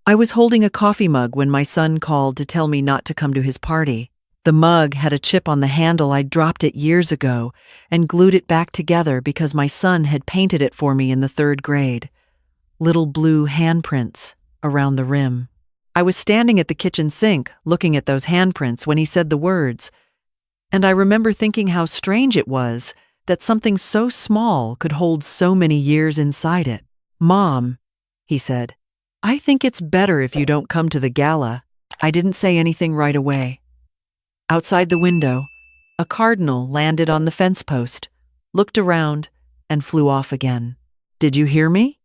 I was holding a coffee mug when my son called to tell me not to come to his party. The mug had a chip on the handle. I'd dropped it years ago and glued it back together because my son had painted it for me in the 3rd grade. Little blue handprints around the rim. I was standing at the kitchen sink looking at those handprints when he said the words, and I remember thinking how strange it was that something so small could hold so many years inside it. "Mom," he said, "I think it's better if you don't come to the gala." I didn't say anything right away. Outside the window, a cardinal landed on the fence post, looked around, and flew off again. "Did you hear me?"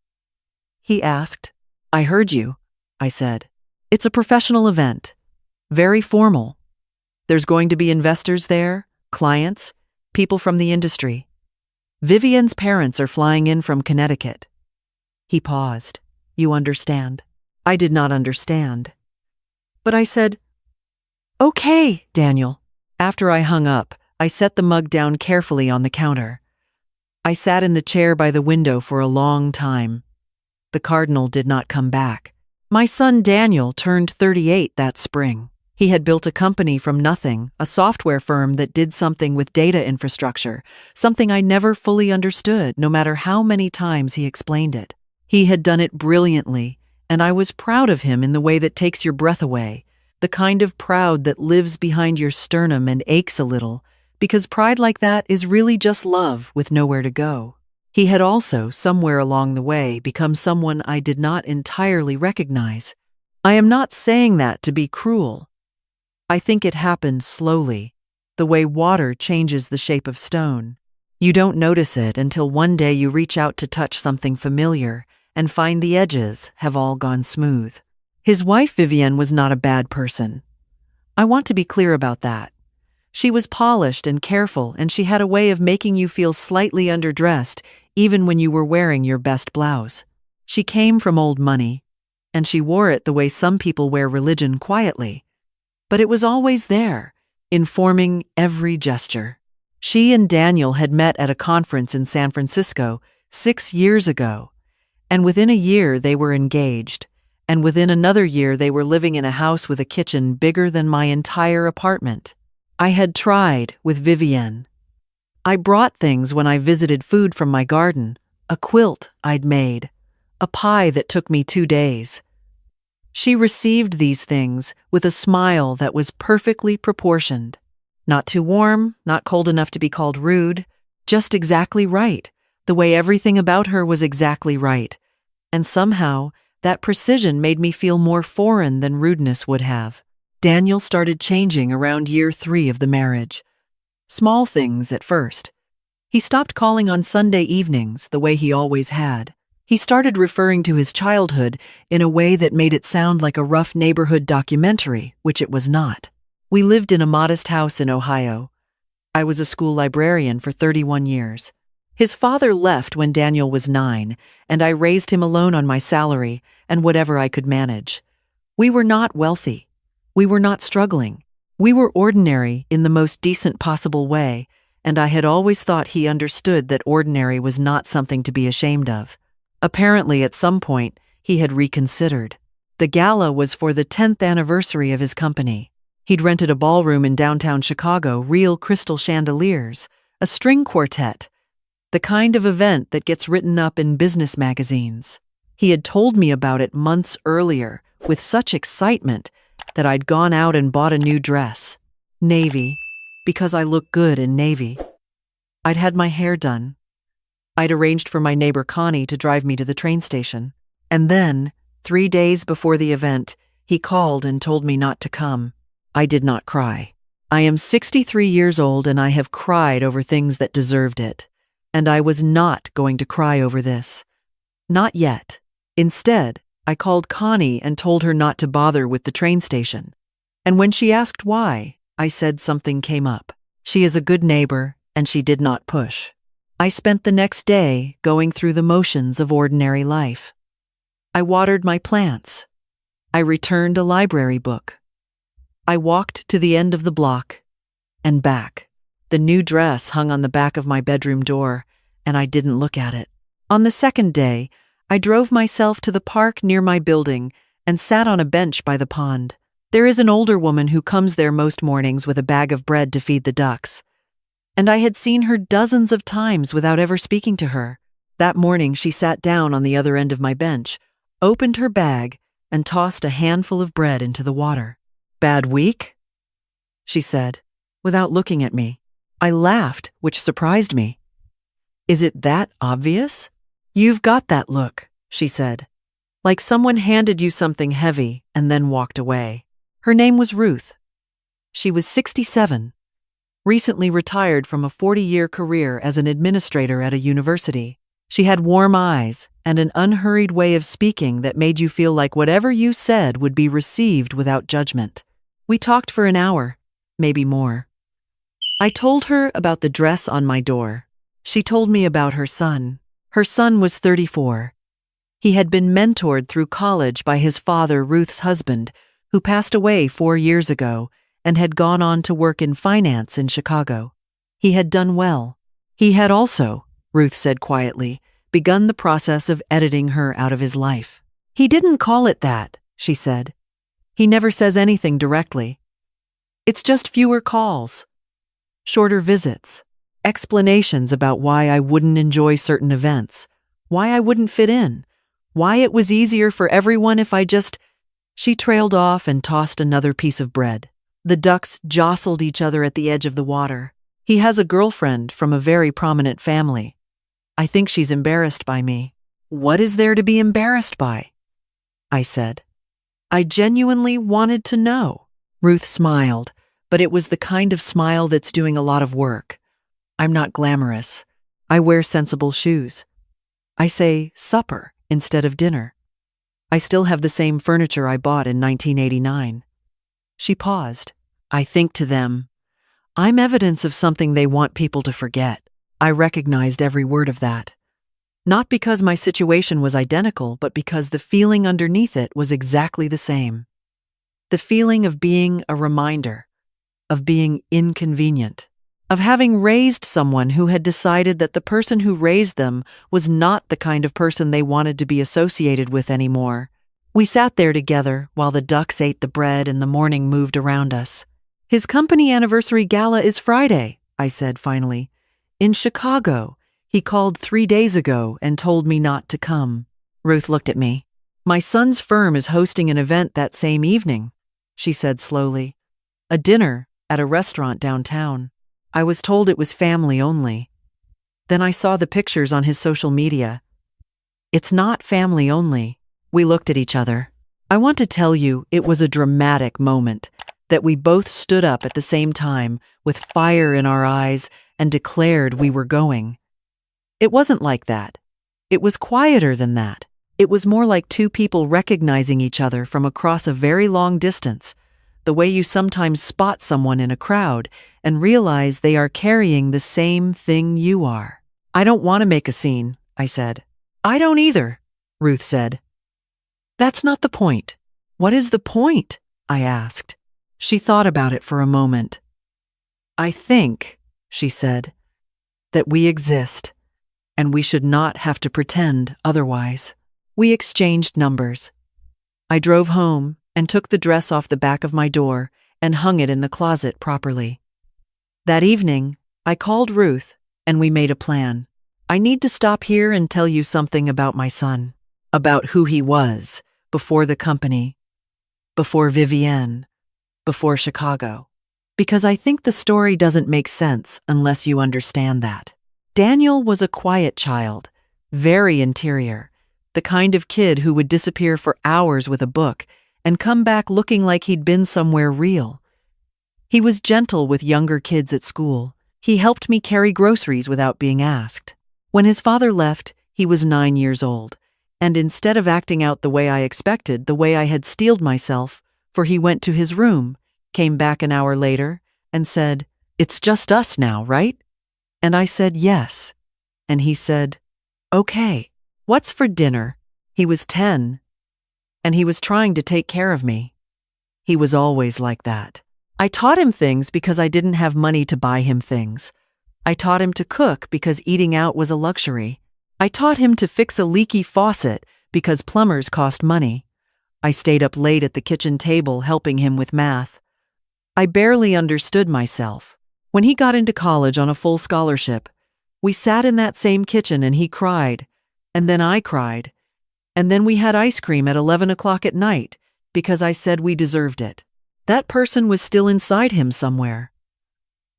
he asked. "I heard you," I said. "It's a professional event. Very formal. There's going to be investors there, clients, people from the industry. Vivian's parents are flying in from Connecticut." He paused. "You understand?" I did not understand. But I said, "Okay, Daniel." After I hung up, I set the mug down carefully on the counter. I sat in the chair by the window for a long time. The cardinal did not come back. My son Daniel turned 38 that spring. He had built a company from nothing, a software firm that did something with data infrastructure, something I never fully understood, no matter how many times he explained it. He had done it brilliantly, and I was proud of him in the way that takes your breath away, the kind of proud that lives behind your sternum and aches a little, because pride like that is really just love with nowhere to go. He had also, somewhere along the way, become someone I did not entirely recognize. I am not saying that to be cruel. I think it happened slowly, the way water changes the shape of stone. You don't notice it until one day you reach out to touch something familiar and find the edges have all gone smooth. His wife Vivian was not a bad person. I want to be clear about that. She was polished and careful, and she had a way of making you feel slightly underdressed even when you were wearing your best blouse. She came from old money, and she wore it the way some people wear religion, quietly. But it was always there, informing every gesture. She and Daniel had met at a conference in San Francisco 6 years ago, and within a year they were engaged, and within another year they were living in a house with a kitchen bigger than my entire apartment. I had tried with Vivienne. I brought things when I visited food from my garden, a quilt I'd made, a pie that took me 2 days. She received these things with a smile that was perfectly proportioned. Not too warm, not cold enough to be called rude, just exactly right, the way everything about her was exactly right. And somehow, that precision made me feel more foreign than rudeness would have. Daniel started changing around year 3 of the marriage. Small things at first. He stopped calling on Sunday evenings the way he always had. He started referring to his childhood in a way that made it sound like a rough neighborhood documentary, which it was not. We lived in a modest house in Ohio. I was a school librarian for 31 years. His father left when Daniel was 9, and I raised him alone on my salary and whatever I could manage. We were not wealthy. We were not struggling. We were ordinary in the most decent possible way, and I had always thought he understood that ordinary was not something to be ashamed of. Apparently, at some point, he had reconsidered. The gala was for the 10th anniversary of his company. He'd rented a ballroom in downtown Chicago, real crystal chandeliers, a string quartet, the kind of event that gets written up in business magazines. He had told me about it months earlier, with such excitement that I'd gone out and bought a new dress. Navy, because I look good in navy. I'd had my hair done. I'd arranged for my neighbor Connie to drive me to the train station. And then, 3 days before the event, he called and told me not to come. I did not cry. I am 63 years old and I have cried over things that deserved it. And I was not going to cry over this. Not yet. Instead, I called Connie and told her not to bother with the train station. And when she asked why, I said something came up. She is a good neighbor, and she did not push. I spent the next day going through the motions of ordinary life. I watered my plants. I returned a library book. I walked to the end of the block and back. The new dress hung on the back of my bedroom door, and I didn't look at it. On the second day, I drove myself to the park near my building and sat on a bench by the pond. There is an older woman who comes there most mornings with a bag of bread to feed the ducks. And I had seen her dozens of times without ever speaking to her. That morning she sat down on the other end of my bench, opened her bag, and tossed a handful of bread into the water. "Bad week?" she said, without looking at me. I laughed, which surprised me. "Is it that obvious?" "You've got that look," she said, like someone handed you something heavy and then walked away. Her name was Ruth. She was 67, recently retired from a 40-year career as an administrator at a university. She had warm eyes and an unhurried way of speaking that made you feel like whatever you said would be received without judgment. We talked for an hour, maybe more. I told her about the dress on my door. She told me about her son. Her son was 34. He had been mentored through college by his father, Ruth's husband, who passed away 4 years ago and had gone on to work in finance in Chicago. He had done well. He had also, Ruth said quietly, begun the process of editing her out of his life. "He didn't call it that," she said. "He never says anything directly. It's just fewer calls, shorter visits, explanations about why I wouldn't enjoy certain events, why I wouldn't fit in, why it was easier for everyone if I just—" She trailed off and tossed another piece of bread. The ducks jostled each other at the edge of the water. "He has a girlfriend from a very prominent family. I think she's embarrassed by me." "What is there to be embarrassed by?" I said. I genuinely wanted to know. Ruth smiled, but it was the kind of smile that's doing a lot of work. "I'm not glamorous. I wear sensible shoes. I say supper instead of dinner. I still have the same furniture I bought in 1989. She paused. "I think to them, I'm evidence of something they want people to forget." I recognized every word of that. Not because my situation was identical, but because the feeling underneath it was exactly the same. The feeling of being a reminder, of being inconvenient, of having raised someone who had decided that the person who raised them was not the kind of person they wanted to be associated with anymore. We sat there together while the ducks ate the bread and the morning moved around us. "His company anniversary gala is Friday," I said finally. "In Chicago. He called 3 days ago and told me not to come." Ruth looked at me. "My son's firm is hosting an event that same evening," she said slowly. "A dinner at a restaurant downtown. I was told it was family only. Then I saw the pictures on his social media. It's not family only." We looked at each other. I want to tell you it was a dramatic moment, that we both stood up at the same time with fire in our eyes and declared we were going. It wasn't like that. It was quieter than that. It was more like two people recognizing each other from across a very long distance, the way you sometimes spot someone in a crowd and realize they are carrying the same thing you are. "I don't want to make a scene," I said. "I don't either," Ruth said. "That's not the point." "What is the point?" I asked. She thought about it for a moment. "I think," she said, "that we exist, and we should not have to pretend otherwise." We exchanged numbers. I drove home and took the dress off the back of my door and hung it in the closet properly. That evening, I called Ruth and we made a plan. "I need to stop here and tell you something about my son, about who he was before the company, before Vivienne, before Chicago. Because I think the story doesn't make sense unless you understand that. Daniel was a quiet child, very interior, the kind of kid who would disappear for hours with a book and come back looking like he'd been somewhere real. He was gentle with younger kids at school. He helped me carry groceries without being asked. When his father left, he was 9 years old, and instead of acting out the way I expected, the way I had steeled myself, for he went to his room, came back an hour later, and said, "It's just us now, right?" And I said, "Yes." And he said, "Okay, what's for dinner?" He was 10, and he was trying to take care of me. He was always like that. I taught him things because I didn't have money to buy him things. I taught him to cook because eating out was a luxury. I taught him to fix a leaky faucet because plumbers cost money. I stayed up late at the kitchen table helping him with math. I barely understood myself. When he got into college on a full scholarship, we sat in that same kitchen and he cried, and then I cried, and then we had ice cream at 11 o'clock at night because I said we deserved it. That person was still inside him somewhere.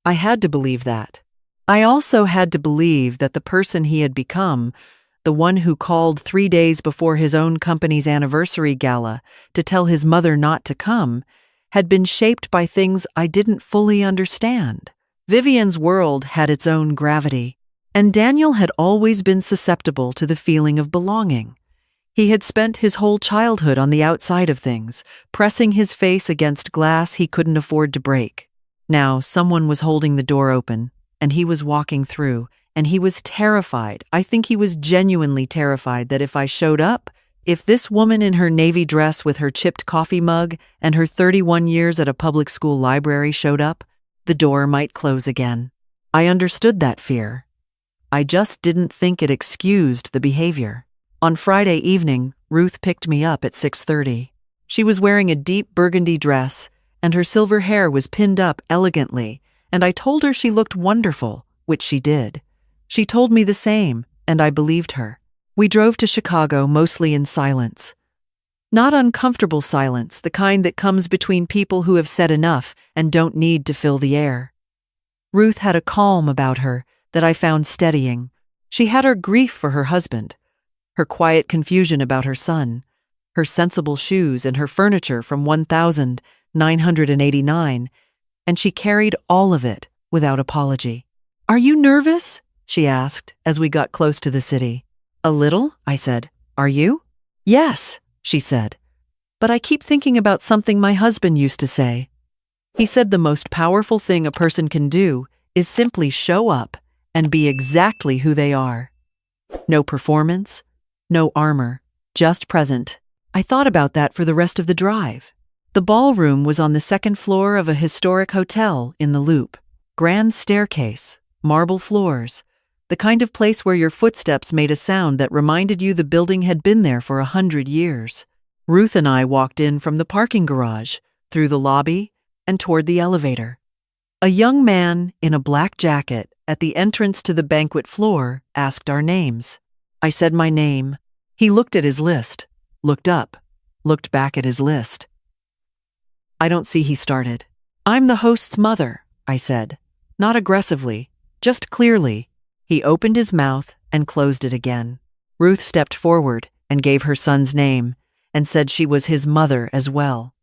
I had to believe that. I also had to believe that the person he had become, the one who called 3 days before his own company's anniversary gala to tell his mother not to come, had been shaped by things I didn't fully understand. Vivian's world had its own gravity, and Daniel had always been susceptible to the feeling of belonging. He had spent his whole childhood on the outside of things, pressing his face against glass he couldn't afford to break. Now, someone was holding the door open, and he was walking through, and he was terrified. I think he was genuinely terrified that if I showed up, if this woman in her navy dress with her chipped coffee mug and her 31 years at a public school library showed up, the door might close again. I understood that fear. I just didn't think it excused the behavior. On Friday evening, Ruth picked me up at 6:30. She was wearing a deep burgundy dress, and her silver hair was pinned up elegantly, and I told her she looked wonderful, which she did. She told me the same, and I believed her. We drove to Chicago mostly in silence. Not uncomfortable silence, the kind that comes between people who have said enough and don't need to fill the air. Ruth had a calm about her that I found steadying. She had her grief for her husband, her quiet confusion about her son, her sensible shoes and her furniture from 1989, and she carried all of it without apology. "Are you nervous?" she asked as we got close to the city. "A little," I said. "Are you?" "Yes," she said. "But I keep thinking about something my husband used to say. He said the most powerful thing a person can do is simply show up and be exactly who they are. No performance, no armor, just present." I thought about that for the rest of the drive. The ballroom was on the second floor of a historic hotel in the Loop. Grand staircase, marble floors, the kind of place where your footsteps made a sound that reminded you the building had been there for 100 years. Ruth and I walked in from the parking garage, through the lobby, and toward the elevator. A young man in a black jacket at the entrance to the banquet floor asked our names. I said my name. He looked at his list, looked up, looked back at his list. "I don't see," he started. "I'm the host's mother," I said, not aggressively, just clearly. He opened his mouth and closed it again. Ruth stepped forward and gave her son's name and said she was his mother as well.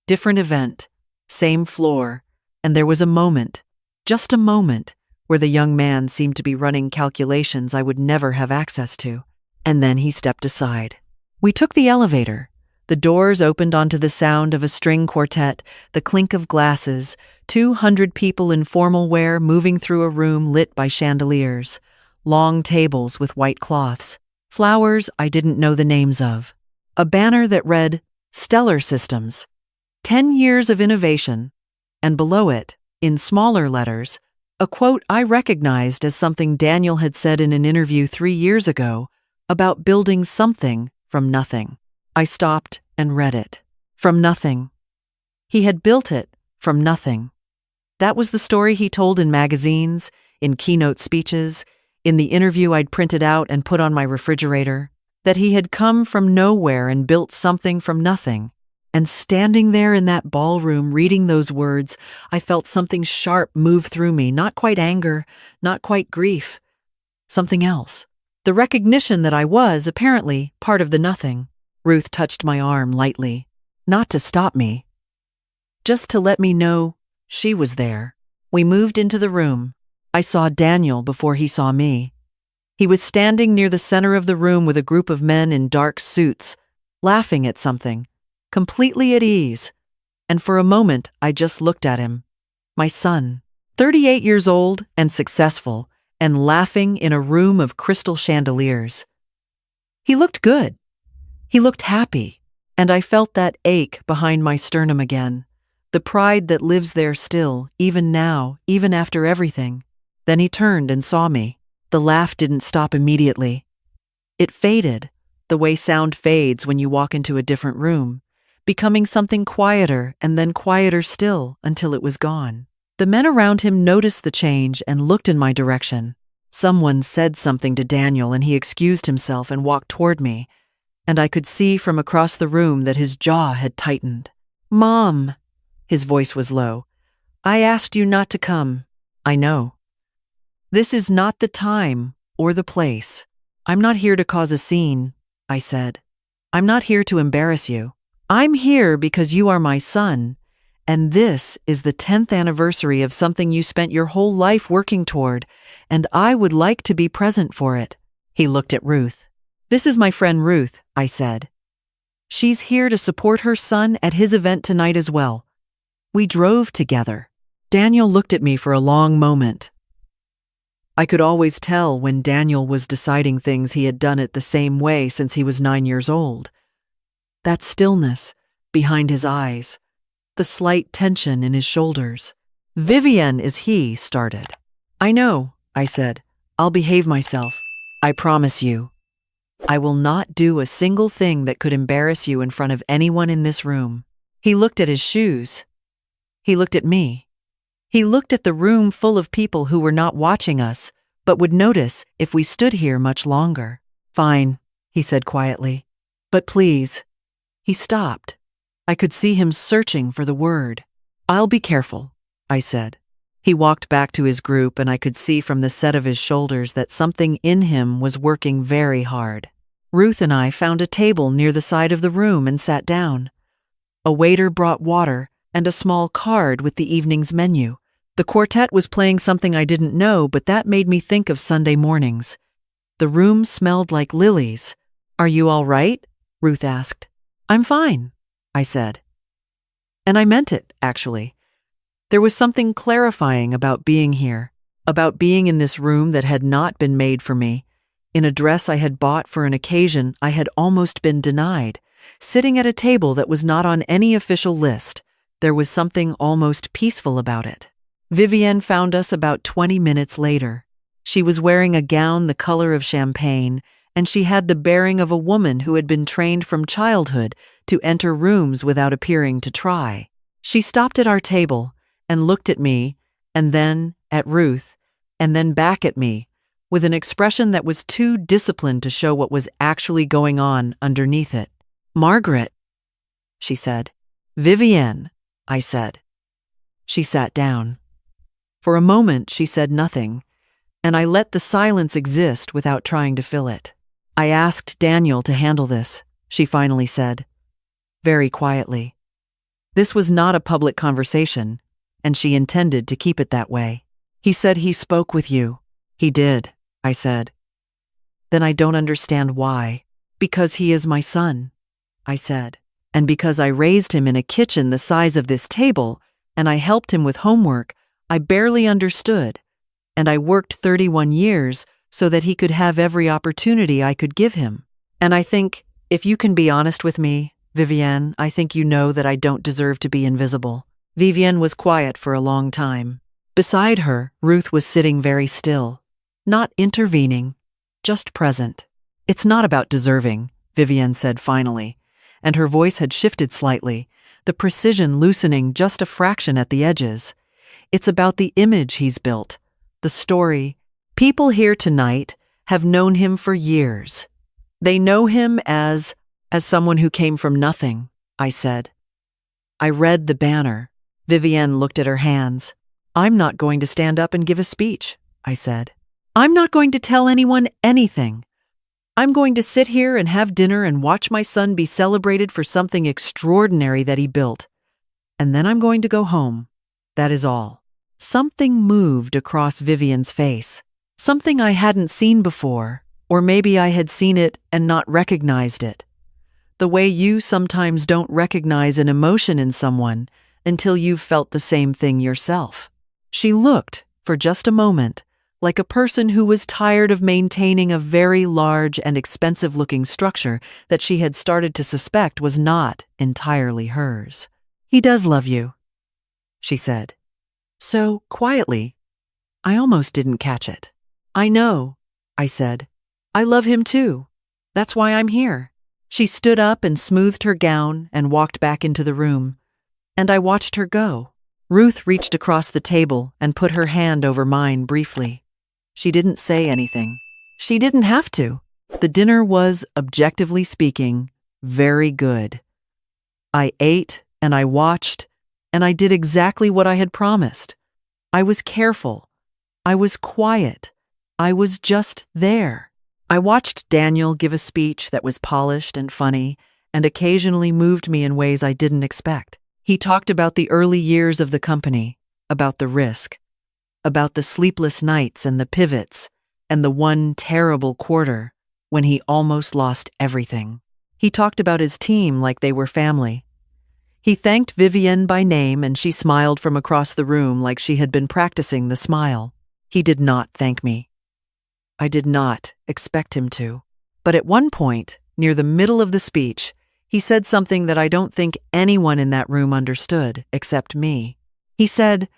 Different event, same floor, and there was a moment, just a moment, where the young man seemed to be running calculations I would never have access to. And then he stepped aside. We took the elevator. The doors opened onto the sound of a string quartet, the clink of glasses, 200 people in formal wear moving through a room lit by chandeliers, long tables with white cloths, flowers I didn't know the names of, a banner that read, "Stellar Systems, 10 years of innovation," and below it, in smaller letters, a quote I recognized as something Daniel had said in an interview 3 years ago about building something from nothing. I stopped and read it. From nothing. He had built it from nothing. That was the story he told in magazines, in keynote speeches, in the interview I'd printed out and put on my refrigerator, that he had come from nowhere and built something from nothing. And standing there in that ballroom reading those words, I felt something sharp move through me, not quite anger, not quite grief, something else. The recognition that I was, apparently, part of the nothing. Ruth touched my arm lightly, not to stop me, just to let me know she was there. We moved into the room. I saw Daniel before he saw me. He was standing near the center of the room with a group of men in dark suits, laughing at something, completely at ease. And for a moment, I just looked at him. My son, 38 years old and successful, and laughing in a room of crystal chandeliers. He looked good. He looked happy, and I felt that ache behind my sternum again, the pride that lives there still, even now, even after everything. Then he turned and saw me. The laugh didn't stop immediately. It faded, the way sound fades when you walk into a different room, becoming something quieter and then quieter still until it was gone. The men around him noticed the change and looked in my direction. Someone said something to Daniel and he excused himself and walked toward me, and I could see from across the room that his jaw had tightened. "Mom," his voice was low, "I asked you not to come. I know. This is not the time or the place. I'm not here to cause a scene," I said. "I'm not here to embarrass you. I'm here because you are my son, and this is the 10th anniversary of something you spent your whole life working toward, and I would like to be present for it." He looked at Ruth. "This is my friend Ruth," I said. "She's here to support her son at his event tonight as well." We drove together. Daniel looked at me for a long moment. I could always tell when Daniel was deciding things he had done it the same way since he was 9 years old. That stillness behind his eyes, the slight tension in his shoulders. "Vivienne is he," started. "I know," I said. "I'll behave myself. I promise you. I will not do a single thing that could embarrass you in front of anyone in this room." He looked at his shoes. He looked at me. He looked at the room full of people who were not watching us, but would notice if we stood here much longer. "Fine," he said quietly. "But please." He stopped. I could see him searching for the word. "I'll be careful," I said. He walked back to his group, and I could see from the set of his shoulders that something in him was working very hard. Ruth and I found a table near the side of the room and sat down. A waiter brought water and a small card with the evening's menu. The quartet was playing something I didn't know, but that made me think of Sunday mornings. The room smelled like lilies. "Are you all right?" Ruth asked. "I'm fine," I said. And I meant it, actually. There was something clarifying about being here, about being in this room that had not been made for me, in a dress I had bought for an occasion I had almost been denied, sitting at a table that was not on any official list. There was something almost peaceful about it. Vivienne found us about 20 minutes later. She was wearing a gown the color of champagne, and she had the bearing of a woman who had been trained from childhood to enter rooms without appearing to try. She stopped at our table and looked at me, and then at Ruth, and then back at me, with an expression that was too disciplined to show what was actually going on underneath it. "Margaret," she said. "Vivienne," I said. She sat down. For a moment, she said nothing, and I let the silence exist without trying to fill it. "I asked Daniel to handle this," she finally said, very quietly. This was not a public conversation, and she intended to keep it that way. "He said he spoke with you." "He did," I said. "Then I don't understand why." "Because he is my son," I said, "and because I raised him in a kitchen the size of this table, and I helped him with homework I barely understood, and I worked 31 years so that he could have every opportunity I could give him. And I think, if you can be honest with me, Vivienne, I think you know that I don't deserve to be invisible." Vivienne was quiet for a long time. Beside her, Ruth was sitting very still, not intervening, just present. "It's not about deserving," Vivienne said finally, and her voice had shifted slightly, the precision loosening just a fraction at the edges. "It's about the image he's built, the story. People here tonight have known him for years. They know him as someone who came from nothing," I said. I read the banner. Vivienne looked at her hands. "I'm not going to stand up and give a speech," I said. "I'm not going to tell anyone anything. I'm going to sit here and have dinner and watch my son be celebrated for something extraordinary that he built. And then I'm going to go home. That is all." Something moved across Vivienne's face. Something I hadn't seen before, or maybe I had seen it and not recognized it. The way you sometimes don't recognize an emotion in someone until you've felt the same thing yourself. She looked, for just a moment, like a person who was tired of maintaining a very large and expensive-looking structure that she had started to suspect was not entirely hers. "He does love you," she said. So quietly, I almost didn't catch it. "I know," I said. "I love him too. That's why I'm here." She stood up and smoothed her gown and walked back into the room, and I watched her go. Ruth reached across the table and put her hand over mine briefly. She didn't say anything. She didn't have to. The dinner was, objectively speaking, very good. I ate and I watched, and I did exactly what I had promised. I was careful. I was quiet. I was just there. I watched Daniel give a speech that was polished and funny, and occasionally moved me in ways I didn't expect. He talked about the early years of the company, about the risk, about the sleepless nights and the pivots, and the one terrible quarter when he almost lost everything. He talked about his team like they were family. He thanked Vivian by name, and she smiled from across the room like she had been practicing the smile. He did not thank me. I did not expect him to. But at one point, near the middle of the speech, he said something that I don't think anyone in that room understood, except me. He said,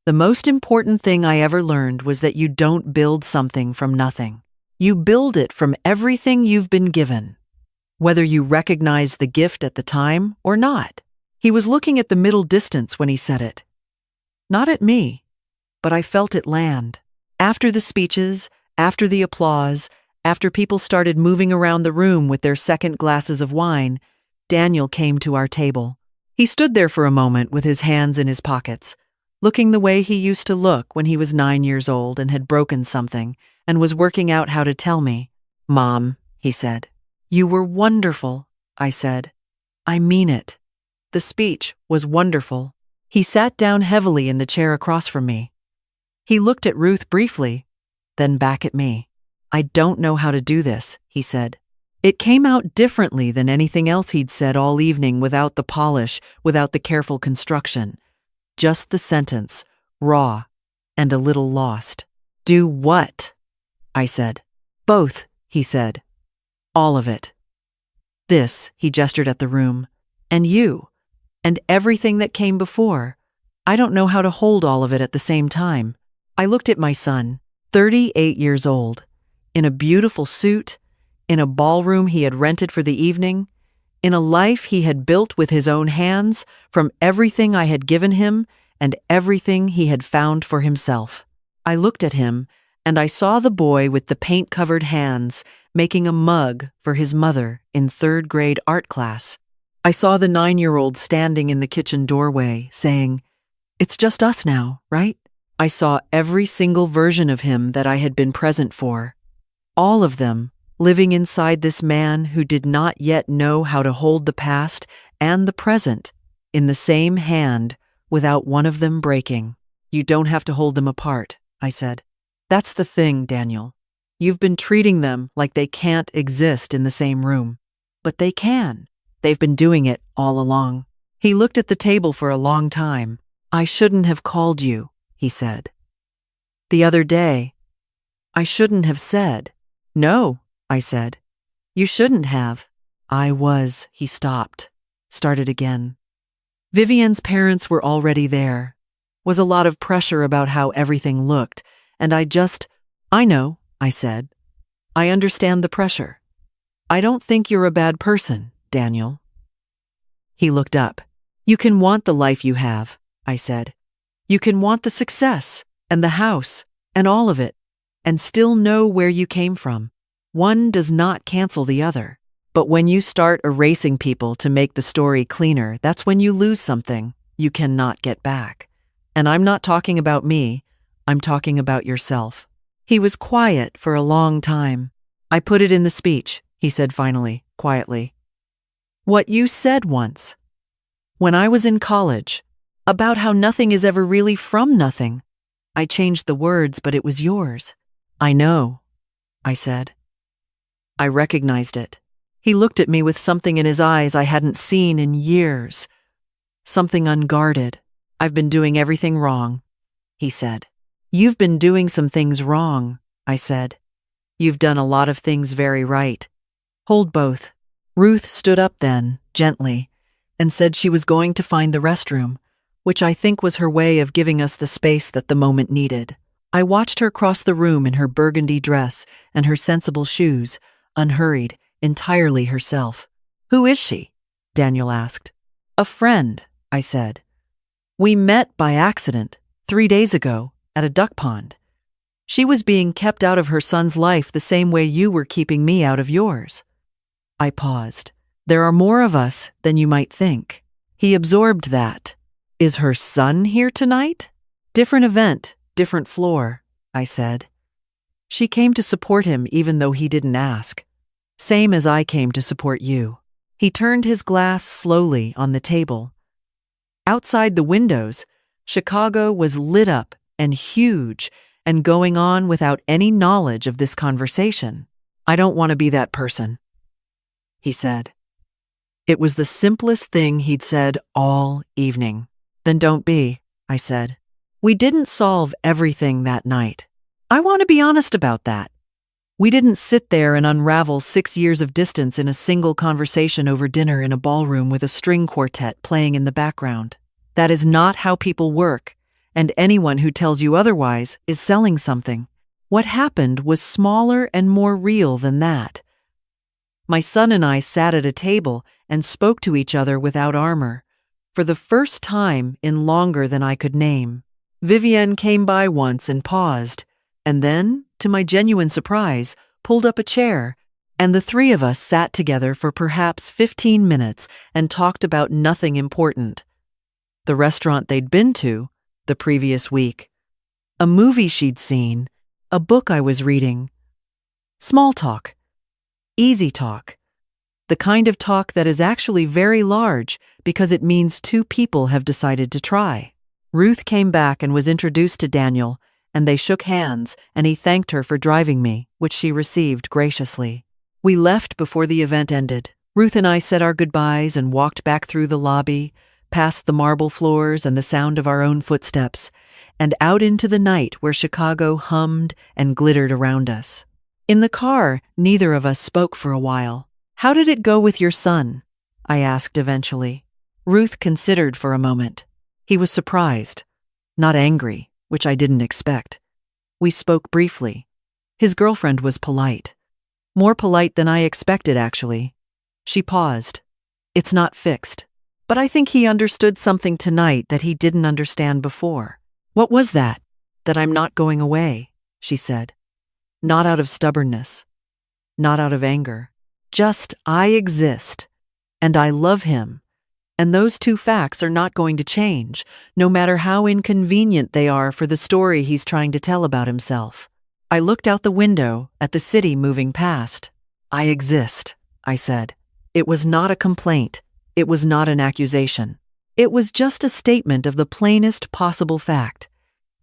"The most important thing I ever learned was that you don't build something from nothing. You build it from everything you've been given, whether you recognize the gift at the time or not." He was looking at the middle distance when he said it. Not at me, but I felt it land. After the speeches, after the applause, after people started moving around the room with their second glasses of wine, Daniel came to our table. He stood there for a moment with his hands in his pockets, looking the way he used to look when he was 9 years old and had broken something and was working out how to tell me. "Mom," he said. "You were wonderful," I said. "I mean it." The speech was wonderful. He sat down heavily in the chair across from me. He looked at Ruth briefly, then back at me. "I don't know how to do this," he said. It came out differently than anything else he'd said all evening, without the polish, without the careful construction. Just the sentence, raw and a little lost. "Do what?" I said. "Both," he said. "All of it. This," he gestured at the room, "and you, and everything that came before. I don't know how to hold all of it at the same time." I looked at my son, 38 years old, in a beautiful suit, in a ballroom he had rented for the evening, in a life he had built with his own hands from everything I had given him and everything he had found for himself. I looked at him, and I saw the boy with the paint-covered hands making a mug for his mother in 3rd grade art class. I saw the 9-year-old standing in the kitchen doorway, saying, "It's just us now, right?" I saw every single version of him that I had been present for. All of them living inside this man who did not yet know how to hold the past and the present in the same hand without one of them breaking. "You don't have to hold them apart," I said. "That's the thing, Daniel. You've been treating them like they can't exist in the same room. But they can. They've been doing it all along." He looked at the table for a long time. "I shouldn't have called you," he said. "The other day, I shouldn't have said." "No," I said. "You shouldn't have." He stopped, started again. Vivian's parents were already there. Was a lot of pressure about how everything looked, and "I know," I said. "I understand the pressure. I don't think you're a bad person, Daniel." He looked up. "You can want the life you have," I said. "You can want the success, and the house, and all of it, and still know where you came from. One does not cancel the other. But when you start erasing people to make the story cleaner, that's when you lose something you cannot get back. And I'm not talking about me, I'm talking about yourself." He was quiet for a long time. "I put it in the speech," he said finally, quietly. "What you said once, when I was in college, about how nothing is ever really from nothing. I changed the words, but it was yours." "I know," I said. I recognized it. He looked at me with something in his eyes I hadn't seen in years. Something unguarded. "I've been doing everything wrong," he said. "You've been doing some things wrong," I said. "You've done a lot of things very right. Hold both." Ruth stood up then, gently, and said she was going to find the restroom, which I think was her way of giving us the space that the moment needed. I watched her cross the room in her burgundy dress and her sensible shoes, unhurried, entirely herself. Who is she? Daniel asked. A friend, I said. We met by accident 3 days ago at a duck pond. She was being kept out of her son's life the same way you were keeping me out of yours. I paused. There are more of us than you might think. He absorbed that. Is her son here tonight? Different event, different floor, I said. She came to support him even though he didn't ask. Same as I came to support you. He turned his glass slowly on the table. Outside the windows, Chicago was lit up and huge and going on without any knowledge of this conversation. I don't want to be that person, he said. It was the simplest thing he'd said all evening. Then don't be, I said. We didn't solve everything that night. I want to be honest about that. We didn't sit there and unravel 6 years of distance in a single conversation over dinner in a ballroom with a string quartet playing in the background. That is not how people work, and anyone who tells you otherwise is selling something. What happened was smaller and more real than that. My son and I sat at a table and spoke to each other without armor, for the first time in longer than I could name. Vivienne came by once and paused, and then, to my genuine surprise, pulled up a chair, and the three of us sat together for perhaps 15 minutes and talked about nothing important. The restaurant they'd been to the previous week, a movie she'd seen, a book I was reading. Small talk. Easy talk. The kind of talk that is actually very large because it means two people have decided to try. Ruth came back and was introduced to Daniel, and they shook hands, and he thanked her for driving me, which she received graciously. We left before the event ended. Ruth and I said our goodbyes and walked back through the lobby, past the marble floors and the sound of our own footsteps, and out into the night where Chicago hummed and glittered around us. In the car, neither of us spoke for a while. How did it go with your son? I asked eventually. Ruth considered for a moment. He was surprised, not angry, which I didn't expect. We spoke briefly. His girlfriend was polite. More polite than I expected, actually. She paused. It's not fixed, but I think he understood something tonight that he didn't understand before. What was that? That I'm not going away, she said. Not out of stubbornness, not out of anger. Just I exist, and I love him. And those two facts are not going to change, no matter how inconvenient they are for the story he's trying to tell about himself. I looked out the window at the city moving past. I exist, I said. It was not a complaint. It was not an accusation. It was just a statement of the plainest possible fact.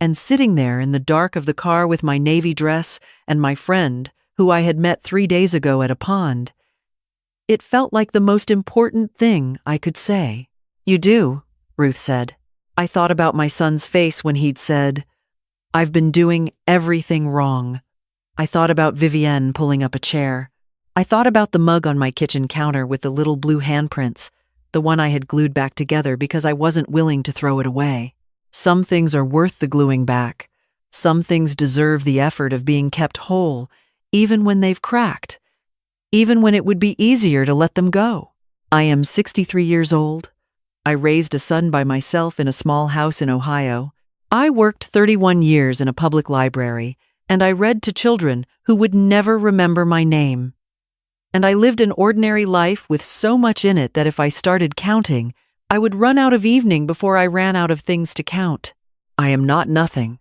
And sitting there in the dark of the car with my navy dress and my friend, who I had met 3 days ago at a pond, it felt like the most important thing I could say. You do, Ruth said. I thought about my son's face when he'd said, I've been doing everything wrong. I thought about Vivienne pulling up a chair. I thought about the mug on my kitchen counter with the little blue handprints, the one I had glued back together because I wasn't willing to throw it away. Some things are worth the gluing back. Some things deserve the effort of being kept whole, even when they've cracked. Even when it would be easier to let them go. I am 63 years old. I raised a son by myself in a small house in Ohio. I worked 31 years in a public library, and I read to children who would never remember my name. And I lived an ordinary life with so much in it that if I started counting, I would run out of evening before I ran out of things to count. I am not nothing.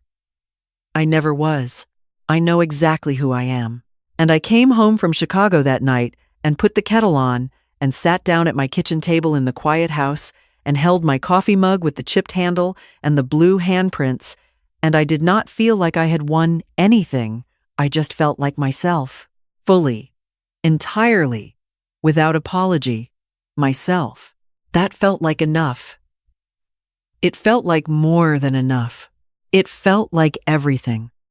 I never was. I know exactly who I am. And I came home from Chicago that night and put the kettle on and sat down at my kitchen table in the quiet house and held my coffee mug with the chipped handle and the blue handprints, and I did not feel like I had won anything. I just felt like myself, fully, entirely, without apology, myself. That felt like enough. It felt like more than enough. It felt like everything.